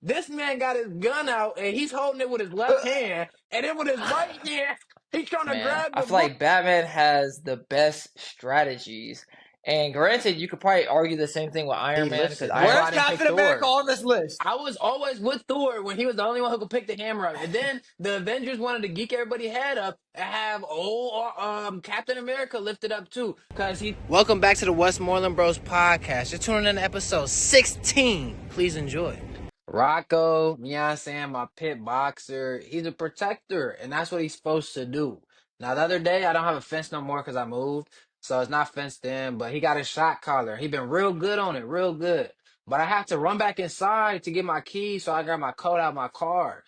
This man got his gun out and he's holding it with his left hand, and then with his right hand, he's trying to Man, grab I the feel book. like Batman has the best strategies. And granted, you could probably argue the same thing with Iron Hey, Man because listen, that's Iron. why Where's I didn't pick Captain America Thor. on this list? I was always with Thor when he was the only one who could pick the hammer up. And then the Avengers wanted to geek everybody's head up and have Captain America lifted up too. Cause he Welcome back to the Westmoreland Bros podcast. You're tuning in to episode 16. Please enjoy. Rocco, you know what I'm saying, my pit boxer, he's a protector, and that's what he's supposed to do. Now, the other day, I don't have a fence no more because I moved, so it's not fenced in, but he got a shot collar. He been real good on it, real good. But I have to run back inside to get my keys, so I got my coat out of my car.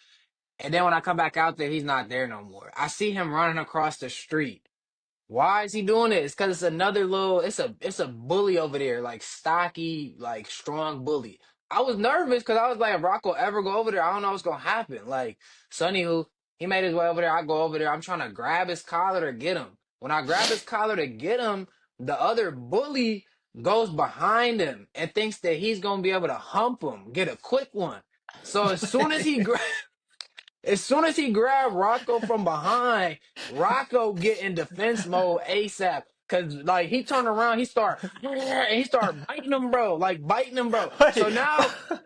And then when I come back out there, he's not there no more. I see him running across the street. Why is he doing it? It's because it's another little. It's a bully over there, like stocky, like strong bully. I was nervous because I was like, if Rocco ever go over there, I don't know what's gonna happen. Like Sonny, who he made his way over there, I go over there. I'm trying to grab his collar to get him. When I grab his collar to get him, the other bully goes behind him and thinks that he's gonna be able to hump him, get a quick one. So as soon as he grabbed Rocco from behind, Rocco get in defense mode ASAP. Cause like he turned around, he start biting him, bro. Like biting him, bro. So Wait, now,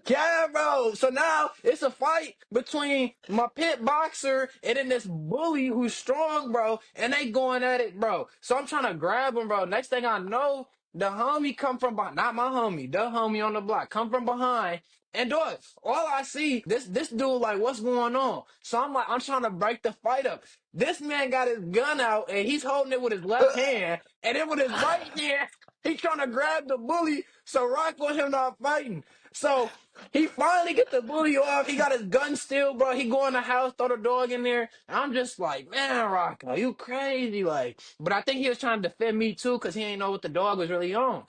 yeah, bro. So now it's a fight between my pit boxer and then this bully who's strong, bro. And they going at it, bro. So I'm trying to grab him, bro. Next thing I know, the homie come from behind, not my homie, the homie on the block, come from behind. And dog, all I see, this dude like, what's going on? So I'm like, I'm trying to break the fight up. This man got his gun out and he's holding it with his left hand, and then with his right hand, he's trying to grab the bully. So Rocco and him not fighting. So he finally get the bully off. He got his gun still, bro. He go in the house, throw the dog in there. And I'm just like, man, Rocco, you crazy, like. But I think he was trying to defend me too, cause he ain't know what the dog was really on.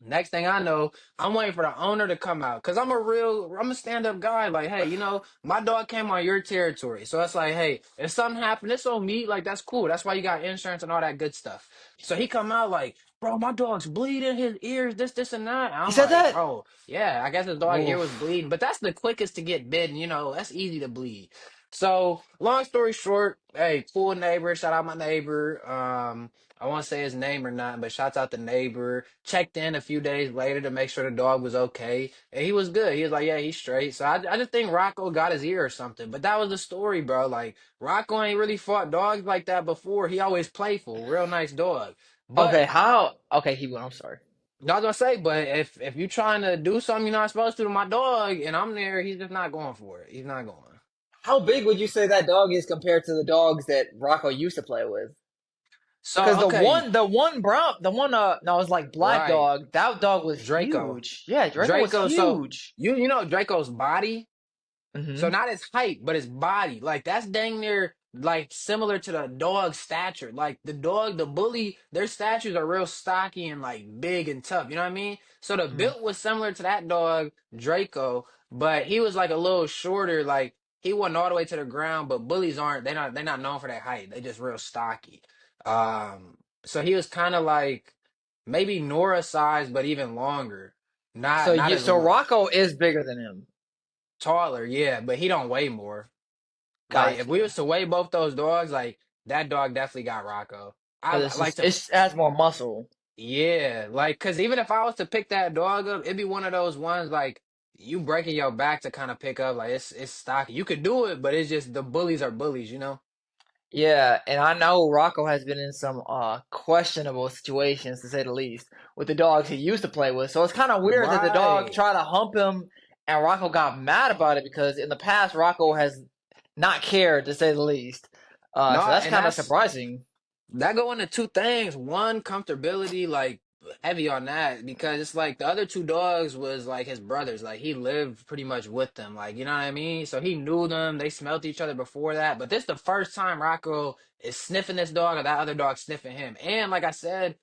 Next thing I know, I'm waiting for the owner to come out because I'm a stand up guy. Like, hey, my dog came on your territory. So it's like, hey, if something happened, it's on me. Like, that's cool. That's why you got insurance and all that good stuff. So he come out like, bro, my dog's bleeding, his ears, this, and that. And he I'm said like, that? bro, yeah, I guess his dog ear was Oof. bleeding, but that's the quickest to get bitten. That's easy to bleed. So long story short, hey, cool neighbor. Shout out my neighbor. I won't say his name or not, but shouts out the neighbor. Checked in a few days later to make sure the dog was okay, and he was good. He was like, "Yeah, he's straight." So I just think Rocco got his ear or something. But that was the story, bro. Like Rocco ain't really fought dogs like that before. He always playful, real nice dog. Okay, But how? Okay, keep going. I'm sorry. I was gonna say, but if you trying to do something you're not supposed to my dog, and I'm there, he's just not going for it. He's not going. How big would you say that dog is compared to the dogs that Rocco used to play with? Because So okay, no, it was like Black right, Dog. That dog was Draco, huge. Yeah, Draco was Draco. So huge. you know Draco's body. So Hmm. not his height, but his body. Like that's dang near like similar to the dog's stature. Like the bully, their statures are real stocky and like big and tough. You know what I mean? So the Hmm. build was similar to that dog, Draco, but he was like a little shorter. Like he wasn't all the way to the ground. But bullies aren't. They're not known for that height. They just real stocky. So he was kind of like maybe Nora size, but even longer. So Not you, as so Rocco is bigger than him. taller, yeah, but he don't weigh more. Like if we Gotcha. was to weigh both those dogs, like that dog definitely got Rocco. I Because like to, it has more muscle. yeah, like because even if I was to pick that dog up, it'd be one of those ones like you breaking your back to kind of pick up. Like it's stocky. You could do it, but it's just the bullies are bullies. Yeah, and I know Rocco has been in some questionable situations to say the least with the dogs he used to play with. So it's kind of weird that the dog Right. tried to hump him and Rocco got mad about it because in the past Rocco has not cared to say the least. No, So that's and kind of surprising. that go into two things. One, comfortability, like heavy on that because it's like the other two dogs was like his brothers. Like he lived pretty much with them. Like you know what I mean? So he knew them. They smelt each other before that. But this the first time Rocco is sniffing this dog or that other dog sniffing him. And like I said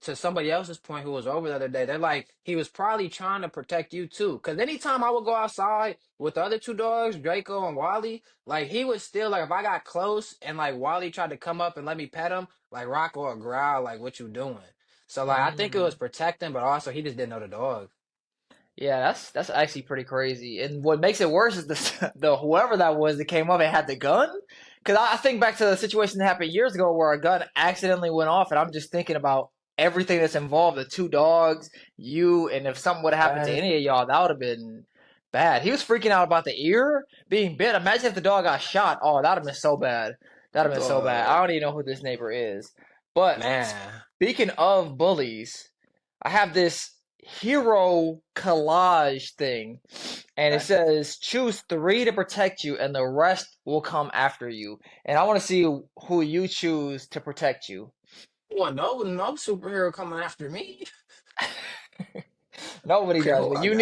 to somebody else's point who was over the other day, they're like he was probably trying to protect you too. Because anytime I would go outside with the other two dogs, Draco and Wally, like he was still like if I got close and like Wally tried to come up and let me pet him, like Rocco or growl, like what you doing? So like I think it was Mm. protecting, but also he just didn't know the dog. Yeah, that's actually pretty crazy. And what makes it worse is the whoever that was that came up and had the gun. Because I think back to the situation that happened years ago where a gun accidentally went off, and I'm just thinking about everything that's involved: the two dogs, you, and if something would have happened to Right. any of y'all, that would have been bad. He was freaking out about the ear being bit. Imagine if the dog got shot. Oh, that'd have been so bad. That'd have been so bad. I Uh, don't even know who this neighbor is. But man. speaking of bullies, I have this hero collage thing, and it Okay. says choose three to protect you, and the rest will come after you. And I want to see who you choose to protect you. Well, no superhero coming after me. Nobody Okay, does, who but I you got?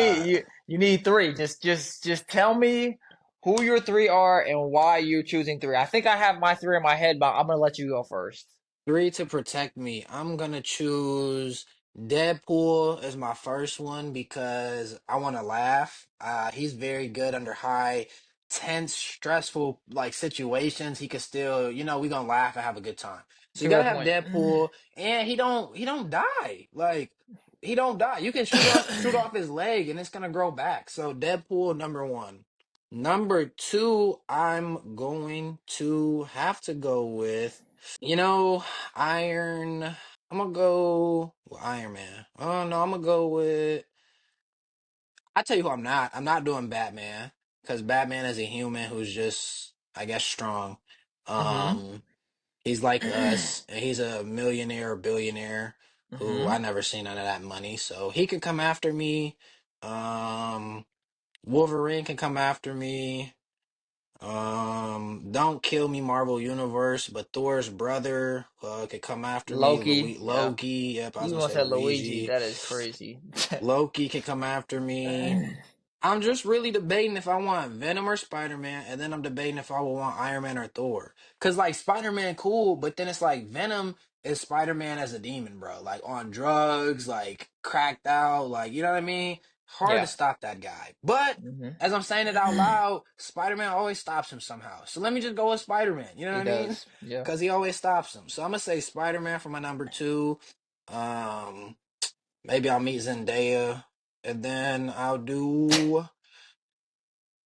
you need three. Just tell me who your three are and why you're choosing three. I think I have my three in my head, but I'm gonna let you go first. Three to protect me. I'm gonna choose Deadpool as my first one because I want to laugh. He's very good under high, tense, stressful like situations. He could still, we gonna laugh and have a good time. So That's a you gotta good have point. Deadpool, and he don't die. Like he don't die. You can shoot off his leg, and it's gonna grow back. So Deadpool number one. Number two, I'm going to have to go with. You know, Iron. I'm gonna go with Iron Man. Oh no, I'm gonna go with. I tell you who I'm not. I'm not doing Batman because Batman is a human who's just, I guess, strong. Mm-hmm. Um, he's like us, and he's a millionaire or billionaire who Mm-hmm. I never seen none of that money, so he could come after me. Um, Wolverine can come after me. Don't kill me, Marvel Universe, but Thor's brother could come after me. Loki, yeah. Loki, yep, I was You gonna almost say said Luigi. Luigi. That is crazy. Loki can come after me. I'm just really debating if I want Venom or Spider-Man, and then I'm debating if I would want Iron Man or Thor. Cause like Spider-Man cool, but then it's like Venom is Spider-Man as a demon, bro. Like on drugs, like cracked out, like you know what I mean? Hard to Yeah. stop that guy. But Mm-hmm. as I'm saying it out loud, Spider-Man always stops him somehow. So let me just go with Spider-Man. You know what He I mean? does. Yeah. Cause he always stops him. So I'm gonna say Spider-Man for my number two. Um, Maybe I'll meet Zendaya, and then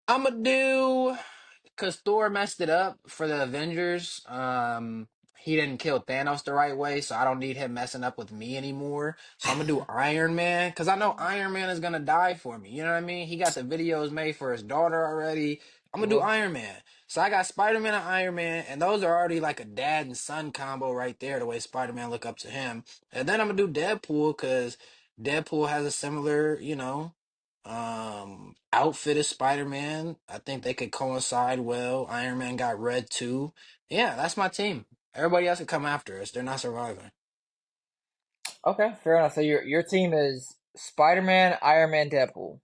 I'm gonna do because Thor messed it up for the Avengers. He didn't kill Thanos the right way, so I don't need him messing up with me anymore. So I'm gonna do Iron Man because I know Iron Man is gonna die for me. You know what I mean? He got the videos made for his daughter already. I'm gonna do Well, Iron Man. So I got Spider Man and Iron Man, and those are already like a dad and son combo right there. The way Spider Man look up to him, and then I'm gonna do Deadpool because Deadpool has a similar, outfit as Spider-Man. I think they could coincide well. Iron Man got red too. Yeah, that's my team. Everybody else could come after us. They're not surviving. okay, fair enough. So your team is Spider-Man, Iron Man, Deadpool.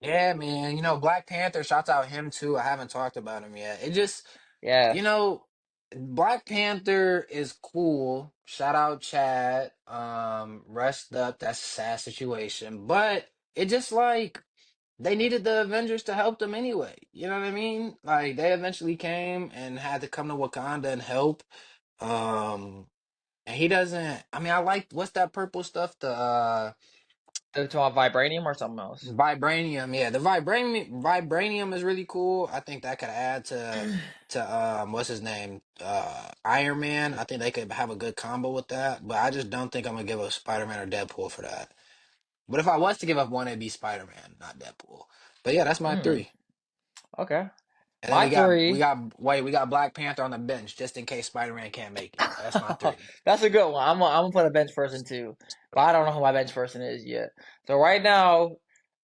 Yeah, man. Black Panther, shouts out him too. I haven't talked about him yet. It just, you Yes. know, Black Panther is cool. Shout out Chad. Rest up. That's a sad situation. But it just like they needed the Avengers to help them anyway. You know what I mean? Like they eventually came and had to come to Wakanda and help. Um, and he doesn't. I mean, I like what's that purple stuff? The To vibranium or something else. vibranium. Yeah, the vibranium is really cool. I think that could add to what's his name? Iron Man. I think they could have a good combo with that. But I just don't think I'm gonna give up Spider Man or Deadpool for that. But if I was to give up one, it'd be Spider Man, not Deadpool. But yeah, that's my Hmm. three. Okay. And then My three. we got Black Panther on the bench just in case Spider Man can't make it. That's my three. That's a good one. I'm gonna put a bench person too, but I don't know who my bench person is yet. So right now,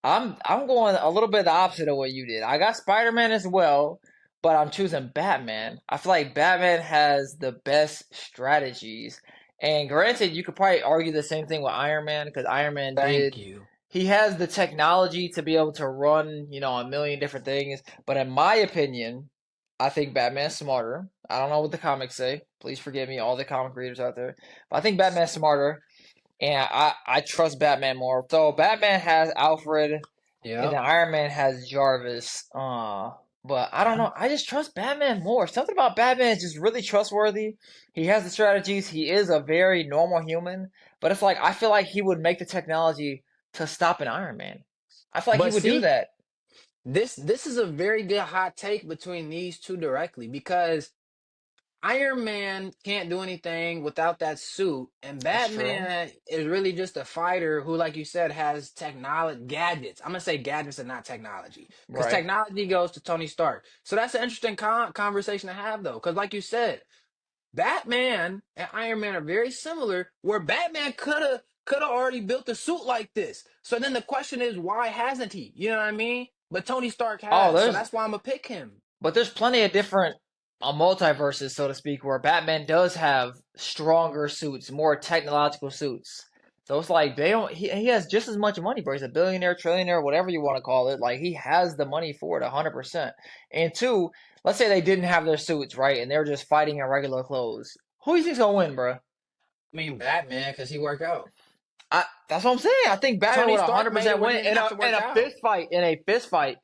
I'm going a little bit the opposite of what you did. I got Spider Man as well, but I'm choosing Batman. I feel like Batman has the best strategies. And granted, you could probably argue the same thing with Iron Man because Iron Man Thank did. you. He has the technology to be able to run, a million different things. But in my opinion, I think Batman's smarter. I don't know what the comics say. Please forgive me, all the comic readers out there. But I think Batman's smarter, and I trust Batman more. So Batman has Alfred, and then Yep. Iron Man has Jarvis. But I don't know. I just trust Batman more. Something about Batman is just really trustworthy. He has the strategies. He is a very normal human, but it's like I feel like he would make the technology to stop an Iron Man. I feel like he But would do see, that. this is a very good hot take between these two directly because Iron Man can't do anything without that suit, and That's true. Batman is really just a fighter who, like you said, has technology gadgets. I'm gonna say gadgets and not technology, because Right. technology goes to Tony Stark. So that's an interesting conversation to have, though, because like you said, Batman and Iron Man are very similar. Where Batman could have already built a suit like this. So then the question is, why hasn't he? You know what I mean? But Tony Stark Oh, has, so there's that's why I'm gonna pick him. but there's plenty of different multiverses, so to speak, where Batman does have stronger suits, more technological suits. So it's like they don't. He has just as much money, bro. He's a billionaire, trillionaire, whatever you want to call it. Like he has the money for it, 100%. And two, let's say they didn't have their suits, right, and they were just fighting in regular clothes. Who do you think's gonna win, bro? I mean, Batman, because he work out. That's what I'm saying. I think Batman Tony would Stark made 100% it where he win didn't have to in work a out. fist fight. In a fist fight,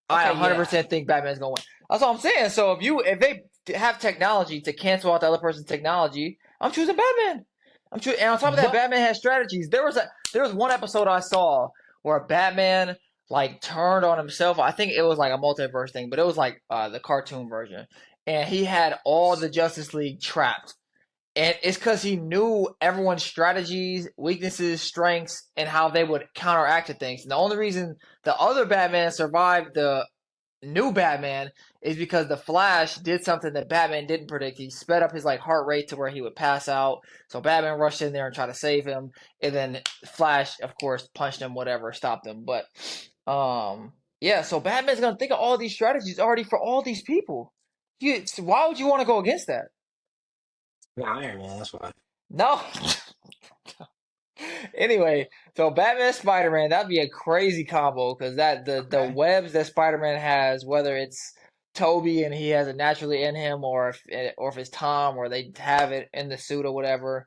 I Okay, yeah. 100% think Batman's gonna win. That's what I'm saying. So if they have technology to cancel out the other person's technology, I'm choosing Batman. I'm choosing, and on top of that, But Batman has strategies. There was one episode I saw where Batman like turned on himself. I think it was like a multiverse thing, but it was like the cartoon version, and he had all the Justice League trapped. And it's because he knew everyone's strategies, weaknesses, strengths, and how they would counteract to things. And the only reason the other Batman survived the new Batman is because the Flash did something that Batman didn't predict. He sped up his like heart rate to where he would pass out. So Batman rushed in there and tried to save him, and then Flash, of course, punched him, whatever, stopped him. But yeah. So Batman's gonna think of all these strategies already for all these people. So why would you want to go against that? yeah, Iron Man, that's why. No. Anyway, so Batman Spider Man, that'd be a crazy combo because that the Okay. webs that Spider Man has, whether it's Toby and he has it naturally in him, or if it's Tom or they have it in the suit or whatever,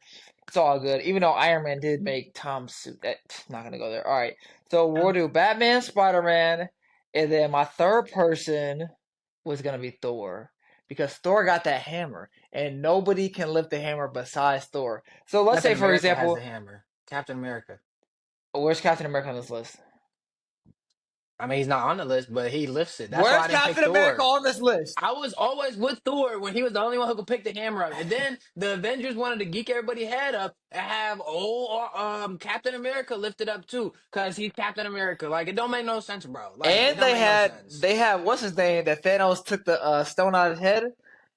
it's all good. Even though Iron Man did make Tom's suit, that's not gonna go there. All right, so we'll do Batman, Spider Man, and then my third person was gonna be Thor because Thor got that hammer, and nobody can lift the hammer besides Thor. So let's Captain say, for America has the example, hammer. Captain America. where's Captain America on this list? I mean, he's not on the list, but he lifts it. That's why Where's I didn't pick Captain America Thor. on this list? I was always with Thor when he was the only one who could pick the hammer up. And then the Avengers wanted to geek everybody's head up and have old Captain America lifted up too, because he's Captain America. Like it don't make no sense, bro. Like it And don't make no sense. they had what's his name that Thanos took the stone out of his head.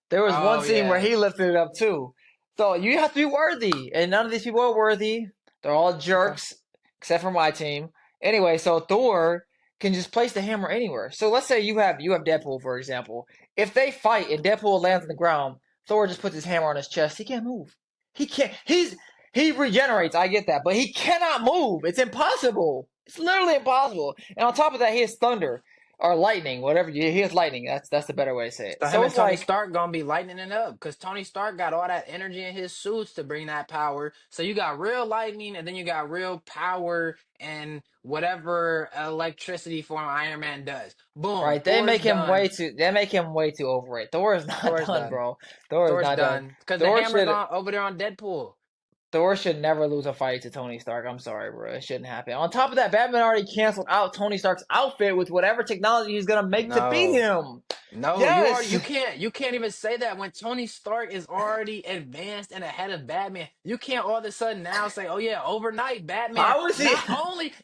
There was one Oh scene where yeah. he lifted it up too. So you have to be worthy, and none of these people are worthy. They're all Okay. jerks, except for my team. Anyway, so Thor can just place the hammer anywhere. So let's say you have Deadpool, for example. If they fight and Deadpool lands on the ground, Thor just puts his hammer on his chest. He can't move. He can't. He regenerates. I get that, but he cannot move. It's impossible. It's literally impossible. And on top of that, he has thunder or lightning, whatever. He has lightning. That's the better way to say it. So him So and it's Tony like, Stark gonna be lightening it up because Tony Stark got all that energy in his suits to bring that power. So you got real lightning, and then you got real power and whatever electricity form Iron Man does. Boom, right? Thor's done. They make him way too overrated. Thor is not Thor's done, done. bro. Thor is Thor's not done. done because the Thor hammer's should on over there on Deadpool. Thor should never lose a fight to Tony Stark. I'm sorry, bro. It shouldn't happen. On top of that, Batman already canceled out Tony Stark's outfit with whatever technology he's gonna make to beat No. him. No, Yes. you can't even say that when Tony Stark is already advanced and ahead of Batman. You can't all of a sudden now say, "Oh yeah, overnight Batman How is he?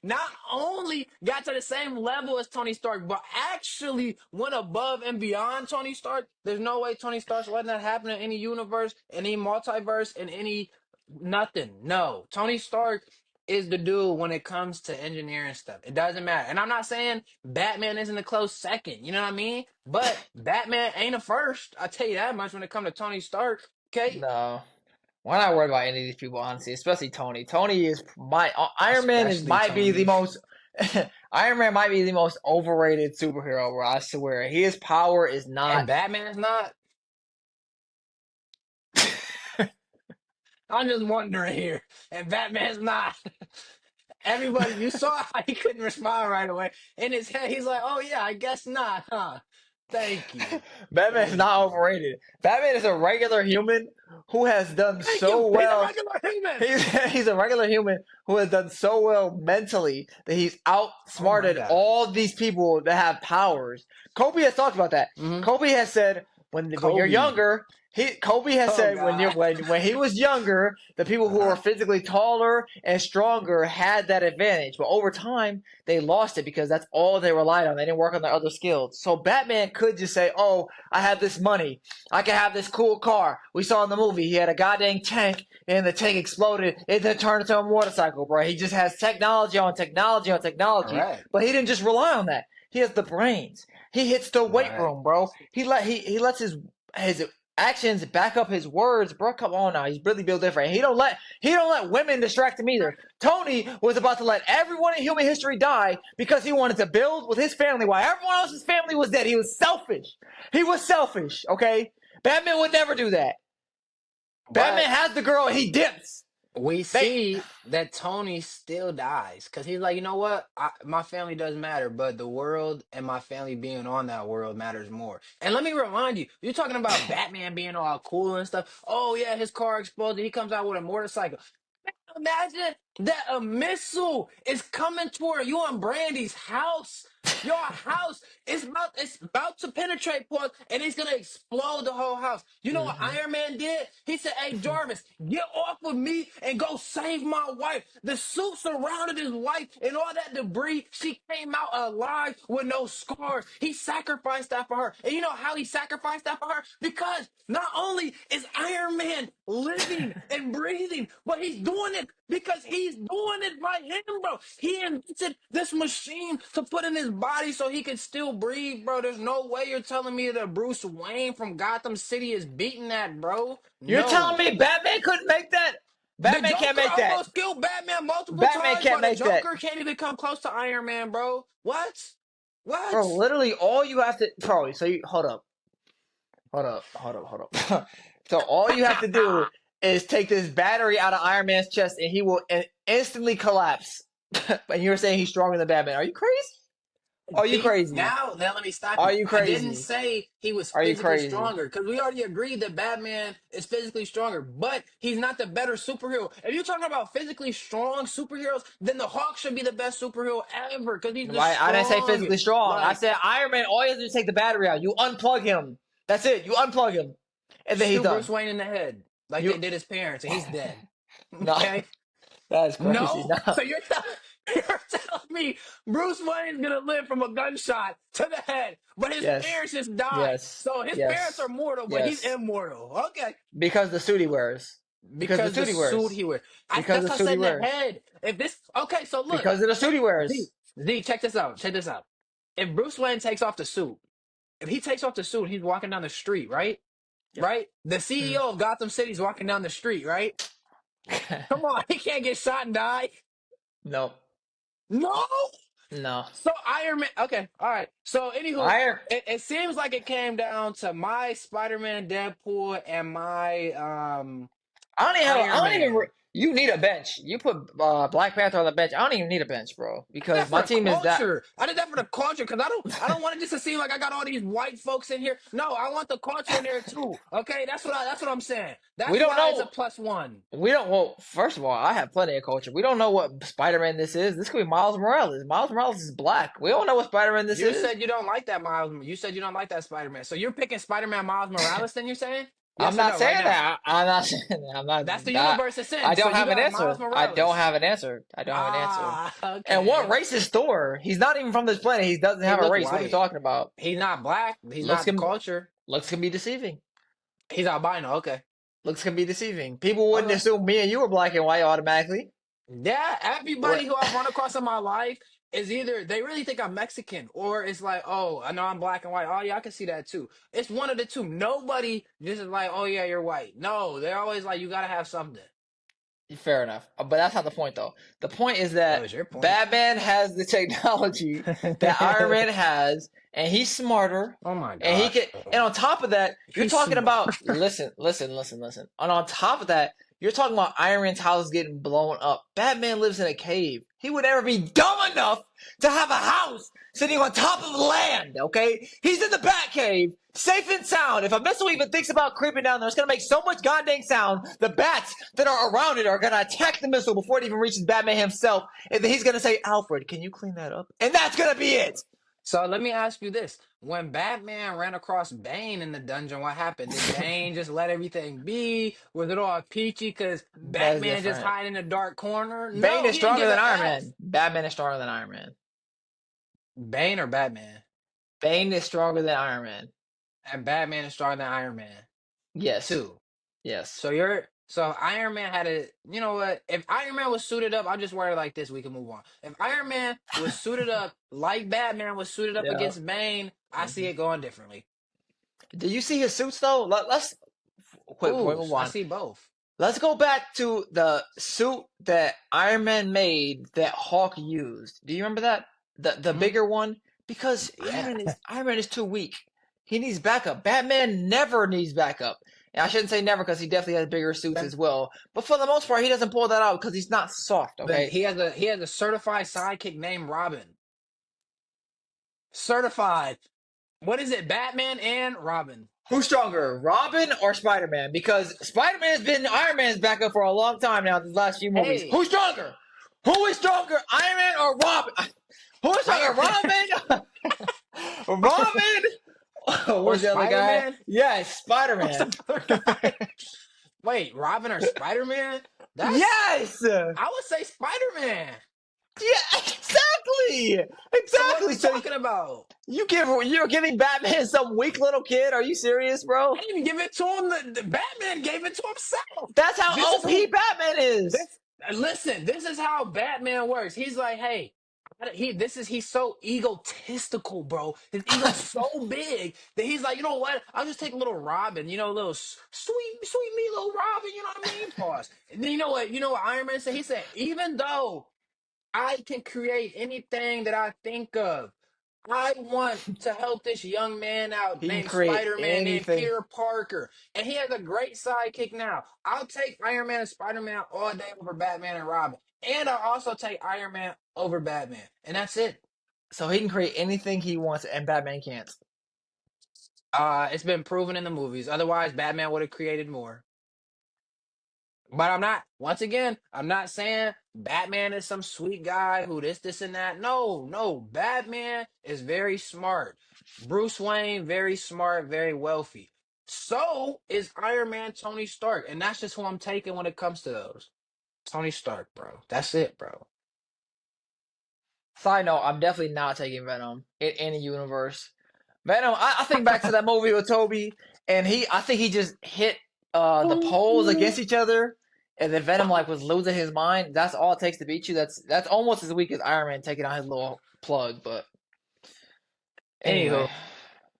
not only got to the same level as Tony Stark, but actually went above and beyond Tony Stark." There's no way Tony Stark's letting that happen in any universe, any multiverse, in any nothing. No, Tony Stark is the dude when it comes to engineering stuff. It doesn't matter. And I'm not saying Batman isn't a close second, you know what I mean? But Batman ain't a first. I'll tell you that much when it comes to Tony Stark. Okay? No. Why not worry about any of these people, honestly, especially Tony. Tony is my Iron Man is Especially might be the Tony. most Iron Man might be the most overrated superhero, bro. I swear. His power is And not Batman's not. I'm just wondering here. And Batman's not. Everybody, you saw how he couldn't respond right away. In his head, he's like, oh yeah, I guess not, huh? Thank you. Batman is Thank not you. overrated. Batman is a regular human who has done Thank so you. He's a well. regular human. He's a regular human who has done so well mentally that he's Oh my outsmarted God. all these people that have powers. Kobe has talked about that. Mm-hmm. Kobe has said when you're Kobe. younger, Kobe has Oh said when God. when he was younger, the people who were physically taller and stronger had that advantage. But over time, they lost it because that's all they relied on. They didn't work on their other skills. So Batman could just say, "Oh, I have this money. I can have this cool car." We saw in the movie he had a goddamn tank and the tank exploded. It then turned into a motorcycle, bro. He just has technology on technology on technology. Right. But he didn't just rely on that. He has the brains. He hits the weight Right. room, bro. He lets his actions back up his words, bro. Come on now, he's really built different. He don't let women distract him either. Tony was about to let everyone in human history die because he wanted to build with his family while everyone else's family was dead. He was selfish. He was selfish. Okay, Batman would never do that. Batman has the girl and he dips. We see that Tony still dies because he's like, you know what? My family does matter, but the world and my family being on that world matters more. And let me remind you, you're talking about Batman being all cool and stuff. Oh yeah, his car exploded. He comes out with a motorcycle. Imagine that a missile is coming toward you and Brandy's house. Your house is about to penetrate, Paul, and it's gonna explode the whole house. You know what Mhm. Iron Man did? He said, "Hey Jarvis, get off of me and go save my wife." The suit surrounded his wife and all that debris. She came out alive with no scars. He sacrificed that for her. And you know how he sacrificed that for her? Because not only is Iron Man living and breathing, but he's doing it because he's doing it by him, bro. He invented this machine to put in his body so he can still breathe, bro. There's no way you're telling me that Bruce Wayne from Gotham City is beating that, bro. You're telling No. me Batman couldn't make that? The Batman can't Joker make that. almost killed Batman multiple Batman times, can't but the make that. Joker can't even come close to Iron Man, bro. What? Bro, What? literally all you have to bro, so you hold up. Hold up. So all you have to do is take this battery out of Iron Man's chest and he will instantly collapse. And you're saying he's stronger than Batman. Are you crazy? Are you See, crazy? now let me stop Are you. you I didn't crazy? say he was Are you physically crazy? stronger because we already agreed that Batman is physically stronger, but he's not the better superhero. If you're talking about physically strong superheroes, then the Hawk should be the best superhero ever because he's the I didn't say physically strongest. strong. I Like, said Iron Man, all you have to do is take the battery out. You unplug him. That's it. You unplug him. And then he's shoot done. Bruce Wayne in the head like You they did his parents, and he's dead. no, Okay. that is crazy. No, No. so you're telling me Bruce Wayne's gonna live from a gunshot to the head, but his Yes. parents just died. Yes. So his parents are Yes. mortal, but he's Yes. immortal. Okay, Because the suit he wears. Because the because the suit he suit wears. he wears. Because That's the what I suit he said in the wears. head. If this, okay, so look, Because of the suit he Z, wears. Z, check this out. Check this out. If Bruce Wayne takes off the suit, if he takes off the suit, he's walking down the street, right? Yep. Right. The Mm. CEO of Gotham City's walking down the street, right? Come on, he can't get shot and die. No. No. No. So Iron Man. Okay, all right. So anywho, Iron it seems like it came down to my Spider-Man, Deadpool, and my I Iron don't even Man. you need a bench. You put Black Panther on the bench. I don't even need a bench, bro. I did Because that for my the team is that culture. I did that for the culture because I don't want it just to seem like I got all these white folks in here. No, I want the culture in there too. Okay, that's what I'm saying. we That's don't why it's a know +1. we don't well, first of all, I have plenty of culture. We don't know what Spider Man this is. This could be Miles Morales. Miles Morales is black. We don't know what Spider Man this You is. said you don't like that Miles. You said you don't like that Spider-Man. So you're picking Spider-Man Miles Morales? Then you're saying I'm yes or not no right saying now? that. I'm not saying that. I'm not That's the that. universe it's I in. So don't you have an got Miles answer. I don't Morales. have an answer. I don't have an answer. Ah, And what okay. race is Thor? He's not even from this planet. He doesn't He have a look race. What are you white. talking about? He's not black. He's Looks not the can culture. looks can be deceiving. He's albino. Okay. Looks can be deceiving. People wouldn't Okay. assume me and you were black and white automatically. Yeah, everybody What? who I've run across in my life is either they really think I'm Mexican or it's like, oh, I know I'm black and white. Oh yeah, I can see that too. It's one of the two. Nobody just is like, oh yeah, you're white. No, they're always like, you gotta have something. Fair enough. But that's not the point, though. The point is That that was your point. Batman has the technology that Iron Man has, and he's smarter, Oh my and he gosh, can. And bro. on top of that, you're He's talking smart. about. Listen. And on top of that, You're talking about Iron Man's house getting blown up. Batman lives in a cave. He would never be dumb enough to have a house sitting on top of land, okay? He's in the Batcave, safe and sound. If a missile even thinks about creeping down there, it's gonna make so much goddamn sound, the bats that are around it are gonna attack the missile before it even reaches Batman himself, and then he's gonna say, Alfred, can you clean that up? And that's gonna be it! So let me ask you this. When Batman ran across Bane in the dungeon, what happened? Did Bane just let everything be? Was it all peachy because That's Batman just different. hide in a dark corner? Bane No, is he didn't stronger give than an Iron F. Man. Batman is stronger than Iron Man. Bane or Batman? Bane is stronger than Iron Man. And Batman is stronger than Iron Man. Yes. Too. Yes. So Iron Man had a, you know what? If Iron Man was suited up, I'll just word it like this. We can move on. If Iron Man was suited up like Batman was suited up Yeah. against Bane, I see Mhm. it going differently. Did you see his suits though? Let's quick before we Ooh, move I on. see both. Let's go back to the suit that Iron Man made that Hawk used. Do you remember that? The Hmm. bigger one? Because Yeah. Iron Man is too weak. He needs backup. Batman never needs backup. And I shouldn't say never because he definitely has bigger suits But as well. But for the most part, he doesn't pull that out because he's not soft, but okay? he has a certified sidekick named Robin. Certified. What is it? Batman and Robin. Who's stronger, Robin or Spider Man? Because Spider Man has been Iron Man's backup for a long time now, these last few movies. Hey, Who's stronger? Who is stronger, Iron Man or Robin? Who is stronger, Iron Robin? Robin? or Where's the other guy? Spider-Man? Yes, Spider What's Man. the other guy? Wait, Robin or Spider-Man? That's Yes! I would say Spider-Man. Yeah, exactly! So what are Exactly. we So talking about? you're giving Batman some weak little kid? Are you serious, bro? I didn't give it to him. The Batman gave it to himself. That's how This is OP who. Batman is. This listen. This is how Batman works. He's like, hey, he's so egotistical, bro. His ego's so big that he's like, you know what? I'll just take little Robin. Little sweet me little Robin. You know what I mean? Pause. And then you know what? You know what Iron Man said? He said, even though I can create anything that I think of. I want to help this young man out He can named create Spider-Man, named anything. Peter Parker. And he has a great sidekick now. I'll take Iron Man and Spider-Man all day over Batman and Robin. And I'll also take Iron Man over Batman. And that's it. So he can create anything he wants, and Batman can't. It's been proven in the movies. Otherwise, Batman would have created more. But once again, I'm not saying Batman is some sweet guy who this, and that. No, no. Batman is very smart. Bruce Wayne, very smart, very wealthy. So is Iron Man Tony Stark. And that's just who I'm taking when it comes to those. Tony Stark, bro. That's it, bro. Side note, I'm definitely not taking Venom in any universe. Venom, I think back to that movie with Toby, and I think he just hit the poles against each other, and then Venom like was losing his mind. That's all it takes to beat you. That's almost as weak as Iron Man taking out his little plug. But anyway, Anywho.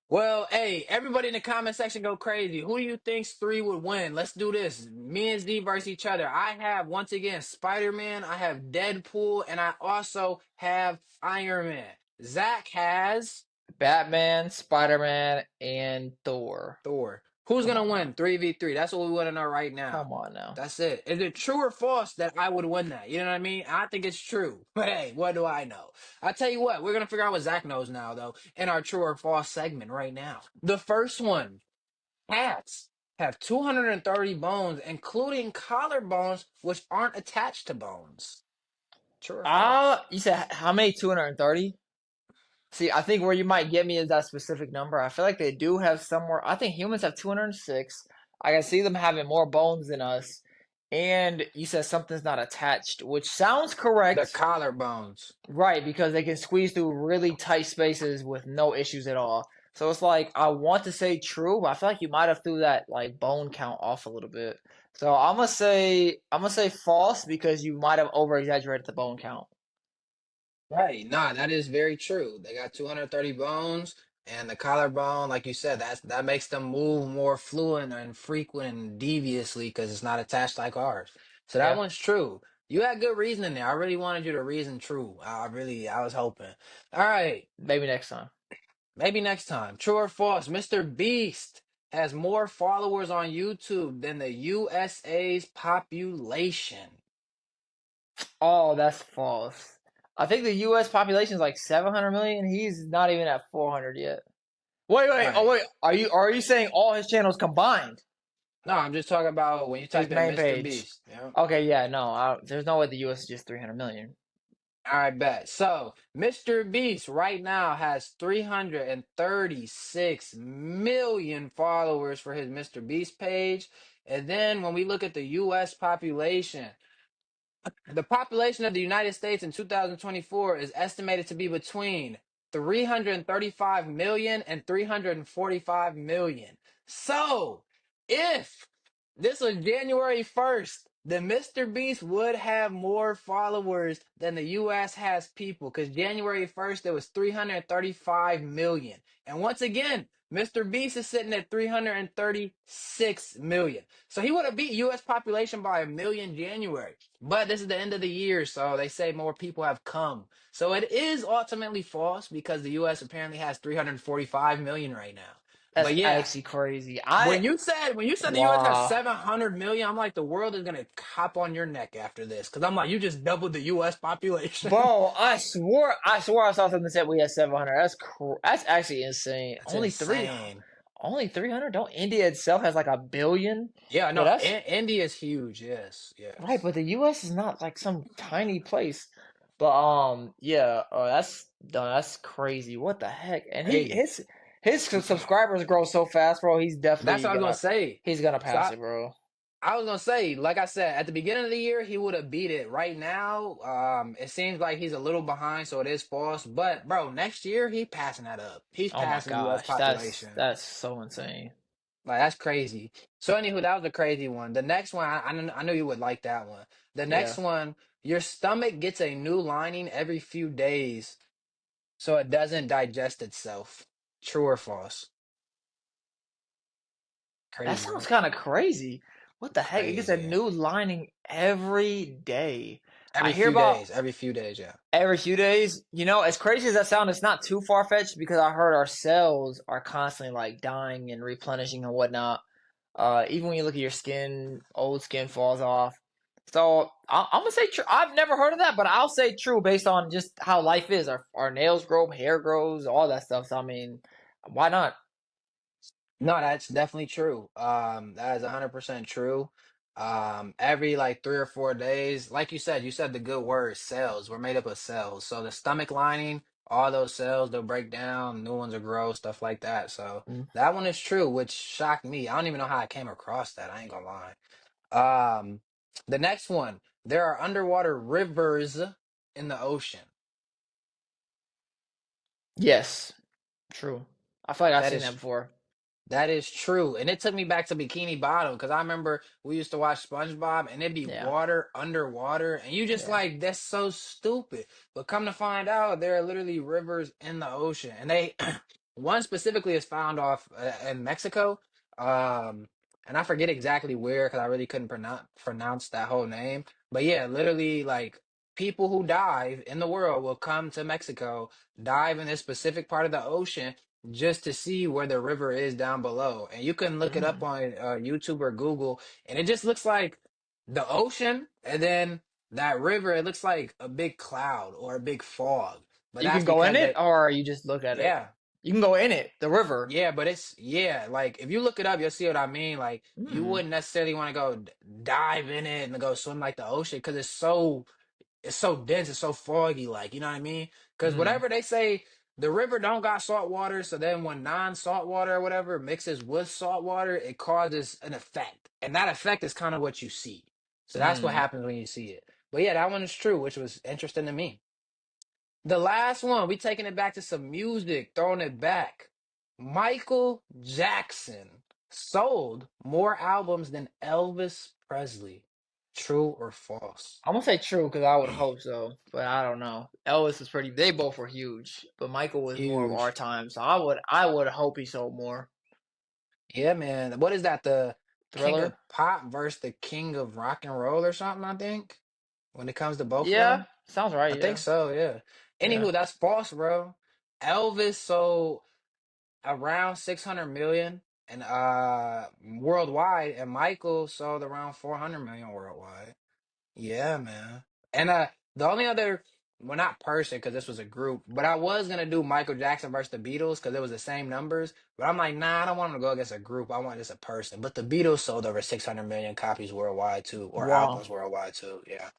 Well, hey, everybody in the comment section go crazy. Who do you think's three would win? Let's do this. Me and Z versus each other. I have, once again, Spider-Man, I have Deadpool, and I also have Iron Man. Zach has Batman, Spider Man, and Thor. Thor. Who's Come gonna on win? now. 3v3. That's what we want to know right now. Come on now. That's it. Is it true or false that I would win that? You know what I mean? I think it's true. But hey, what do I know? I tell you what, we're gonna figure out what Zach knows now, though, in our true or false segment right now. The first one. Cats have 230 bones, including collarbones, which aren't attached to bones. True or false? You said how many? 230. See, I think where you might get me is that specific number. I feel like they do have somewhere. I think humans have 206. I can see them having more bones than us. And you said something's not attached, which sounds The correct, collarbones. right? Because they can squeeze through really tight spaces with no issues at all. So it's like I want to say true, but I feel like you might have threw that like bone count off a little bit. So I'm gonna say false because you might have over exaggerated the bone count. Right. Nah, that is very true. They got 230 bones, and the collarbone, like you said, that makes them move more fluent and frequent and deviously because it's not attached like ours. So that Yeah, one's true. You had good reasoning there. I really wanted you to reason true. I was hoping. All right. maybe next time. Maybe next time. True or false? Mr. Beast has more followers on YouTube than the USA's population. Oh, that's false. I think the U.S. population is like 700 million. He's not even at 400 yet. Wait. Oh, Right. wait. Are you saying all his channels combined? No, I'm just talking about when you His type in main Mr. page. Beast. Yeah. Okay, yeah, no. There's no way the U.S. is just 300 million. All right, bet. So, Mr. Beast right now has 336 million followers for his Mr. Beast page. And then when we look at the US population, the population of the United States in 2024 is estimated to be between 335 million and 345 million. So, if this was January 1st, then Mr. Beast would have more followers than the US has people because January 1st there was 335 million. And once again, Mr. Beast is sitting at 336 million. So he would have beat US population by a million January. But this is the end of the year, so they say more people have come. So it is ultimately false because the US apparently has 345 million right now. That's But yeah, actually crazy. when you said the US has Wow. 700 million, I'm like the world is gonna hop on your neck after this because I'm like you just doubled the US population. Bro, I swore I saw something that said we had 700. That's actually insane. That's insane. Only 300? Don't India itself has like a billion? Yeah, Yeah, no, that's India is huge. Yes, right, yes, but the US is not like some tiny place. But yeah, that's crazy. What the heck? And he crazy. his subscribers grow so fast, bro. He's That's definitely what I was gonna gonna say. he's gonna So pass it, bro. I was gonna say, like I said, at the beginning of the year, he would have beat it. Right now, it seems like he's a little behind, so it is false. But bro, next year he passing that up. He's Oh my passing the U.S. gosh, that's population. that's so insane. Like that's crazy. So anywho, that was a crazy one. The next one, I knew you would like that one. The next Yeah. one, your stomach gets a new lining every few days, so it doesn't digest itself. True or false? That Crazy, sounds right? kind of crazy. What the heck? It gets a Crazy. new lining every day. I Every hear few about days. Every few days. Yeah. every few days. As crazy as that sounds, it's not too far fetched because I heard our cells are constantly like dying and replenishing and whatnot. Even when you look at your skin, old skin falls off. So I'm gonna say true. I've never heard of that, but I'll say true based on just how life is. Our nails grow, hair grows, all that stuff. So I mean, why not? No, that's definitely true. That is 100% true. Every like 3 or 4 days, like you said the good word, cells. We're made up of cells. So the stomach lining, all those cells, they'll break down, new ones will grow, stuff like that. So Mm. that one is true, which shocked me. I don't even know how I came across that. I ain't gonna lie. Um, the next one, there are underwater rivers in the ocean. Yes, true. I feel like I've That seen that is before. That is true. And it took me back to Bikini Bottom because I remember we used to watch SpongeBob and it'd be Yeah, water underwater. And you just yeah. like, that's so stupid. But come to find out, there are literally rivers in the ocean. And they, one specifically is found off in Mexico. Um, and I forget exactly where because I really couldn't pronounce that whole name. But yeah, literally, like people who dive in the world will come to Mexico, dive in this specific part of the ocean just to see where the river is down below. And you can look it up Mm. on YouTube or Google, and it just looks like the ocean, and then that river, it looks like a big cloud or a big fog. But You that's can go in because it, they, or you just look at it. yeah, You can go in it, the river. yeah, but yeah, like if you look it up, you'll see what I mean. Like you Mm. wouldn't necessarily want to go dive in it and go swim like the ocean because it's so dense, it's so foggy, like you know what I mean? Because Mm. whatever they say, the river don't got salt water, so then when non-salt water or whatever mixes with salt water, it causes an effect, and that effect is kind of what you see. So that's what Mm. happens when you see it. But yeah, that one is true, which was interesting to me. The last one, we taking it back to some music, throwing it back. Michael Jackson sold more albums than Elvis Presley. True or false? I'm gonna say true because I would hope so, but I don't know. Elvis was pretty. They both were huge, but Michael was more of our Huge. time, so I would hope he sold more. Yeah, man. What is that? The king of Thriller. pop versus the king of rock and roll or something, I think. When it comes to both of Yeah, them. sounds I right. think Yeah, so, yeah. yeah. Anywho, that's false, bro. Elvis sold around 600 million. and worldwide, and Michael sold around 400 million worldwide. Yeah, man. And the only other, well, not person, because this was a group, but I was gonna do Michael Jackson versus the Beatles because it was the same numbers. But I'm like, nah, I don't want to go against a group. I want just a person. But the Beatles sold over 600 million copies worldwide too, or Wow. albums worldwide too. Yeah,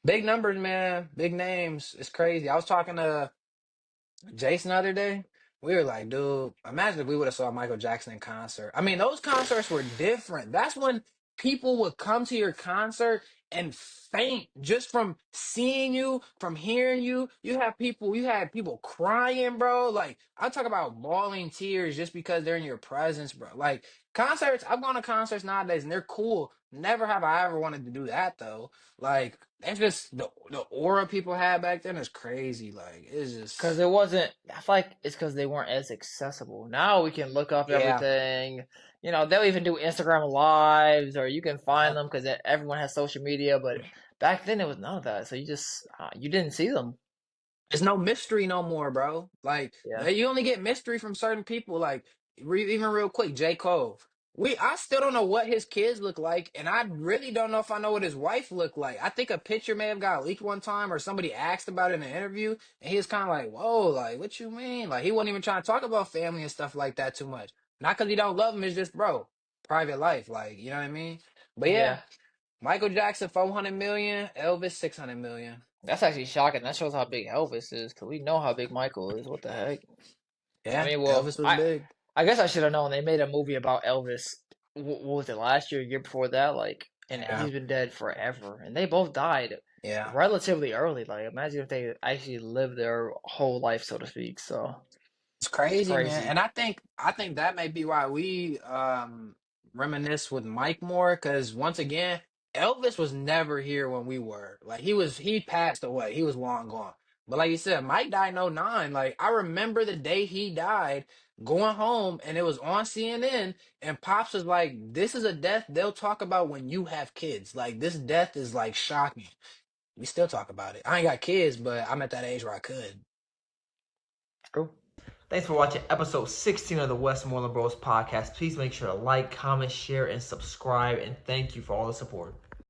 big numbers, man. Big names. It's crazy. I was talking to Jason the other day, we were like, dude, imagine if we would have saw Michael Jackson in concert. I mean, those concerts were different. That's when people would come to your concert and faint just from seeing you, from hearing you. You had people crying, bro. Like, I talk about bawling tears just because they're in your presence, bro. Like, concerts, I've gone to concerts nowadays and they're cool. Never have I ever wanted to do that though. Like, it's just the aura people had back then is crazy. Like, it's Because just. it wasn't, I feel like it's because they weren't as accessible. Now we can look up Yeah. everything. You know, they'll even do Instagram lives, or you can find Yep. them because everyone has social media. But back then it was none of that. So you just, you didn't see them. There's no mystery no more, bro. Like Yeah. you only get mystery from certain people. Like even real quick, J. Cole. I still don't know what his kids look like, and I really don't know if I know what his wife looked like. I think a picture may have got leaked one time, or somebody asked about it in an interview, and he was kind of like, "Whoa, like what you mean?" Like he wasn't even trying to talk about family and stuff like that too much. Not because he don't love him, it's just bro, private life. Like you know what I mean? But yeah, Yeah. Michael Jackson 400 million, Elvis 600 million. That's actually shocking. That shows how big Elvis is, because we know how big Michael is. What the heck? I Yeah, mean, well, Elvis was big. I guess I should have known. They made a movie about Elvis. What was it, last year, year before that? Like, and Yeah, he's been dead forever, and they both died yeah. relatively early. Like, imagine if they actually lived their whole life, so to speak. So It's it's crazy, man. crazy. And I think that may be why we reminisce with Mike more, because once again, Elvis was never here when we were. Like he passed away. He was long gone. But like you said, Mike died in '09. Like I remember the day he died, going home and it was on CNN, and Pops was like, "This is a death they'll talk about when you have kids. Like this death is like shocking." We still talk about it. I ain't got kids, but I'm at that age where I could. True. Thanks for watching episode 16 of the Westmoreland Bros podcast. Please make sure to like, comment, share, and subscribe. And thank you for all the support.